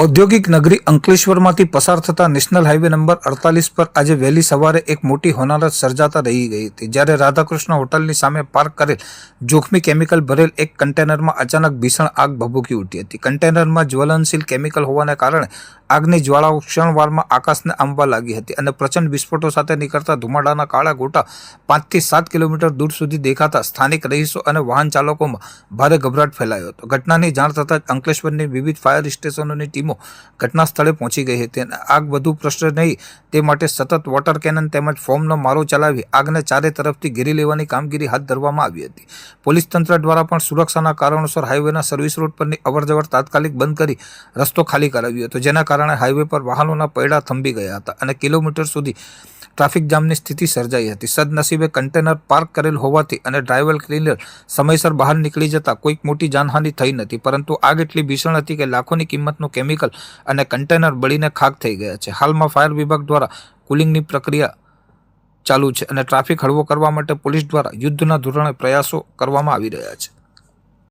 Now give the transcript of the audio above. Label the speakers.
Speaker 1: ઔદ્યોગિક નગરી અંકલેશ્વરમાંથી પસાર થતા નેશનલ હાઈવે નંબર 48 પર આજે વહેલી સવારે એક મોટી હોનારત સર્જાતા રહી ગઈ હતી, જ્યારે રાધાકૃષ્ણ હોટલની સામે પાર્ક કરેલ જોખમી કેમિકલ ભરેલ એક કન્ટેનરમાં અચાનક ભીષણ આગ ભભૂકી ઉઠી હતી। કન્ટેનરમાં જ્વલનશીલ કેમિકલ હોવાને કારણે આગની જ્વાળાઓ ક્ષણવારમાં આકાશને આંબવા લાગી હતી અને પ્રચંડ વિસ્ફોટો સાથે નીકળતા ધુમાડાના કાળા ગોટા 5 થી 7 કિલોમીટર દૂર સુધી દેખાતા સ્થાનિક રહીશો અને વાહન ચાલકોમાં ભારે ગભરાટ ફેલાયો હતો। ઘટનાની જાણ થતાં જ અંકલેશ્વરની વિવિધ ફાયર સ્ટેશનોની ટીમો ઘટના સ્થળે પહોંચી ગઈ હતી અને આગ વધુ પ્રસરે નહીં તે માટે સતત વોટર કેનન તેમજ ફોર્મનો મારો ચલાવી આગને ચારે તરફથી ઘેરી લેવાની કામગીરી હાથ ધરવામાં આવી હતી। પોલીસ તંત્ર દ્વારા પણ સુરક્ષાના કારણોસર હાઈવેના સર્વિસ રોડ પરની અવરજવર તાત્કાલિક બંધ કરી રસ્તો ખાલી કરાવ્યો હતો, જેના કારણે હાઈવે પર વાહનોના પૈડા થંભી ગયા હતા અને કિલોમીટર સુધી ટ્રાફિક જામની સ્થિતિ સર્જાઈ હતી। સદનસીબે કન્ટેનર પાર્ક કરેલ હોવાથી અને ડ્રાઈવર ક્લીનર સમયસર બહાર નીકળી જતા કોઈક મોટી જાનહાનિ થઈ નથી, પરંતુ આગ એટલી ભીષણ હતી કે લાખોની કિંમતનું કેમિકલ અને કન્ટેનર બળીને ખાક થઈ ગયા છે। હાલમાં ફાયર વિભાગ દ્વારા કુલિંગની પ્રક્રિયા ચાલુ છે અને ટ્રાફિક હળવો કરવા માટે પોલીસ દ્વારા યુદ્ધના ધોરણે પ્રયાસો કરવામાં આવી રહ્યા છે।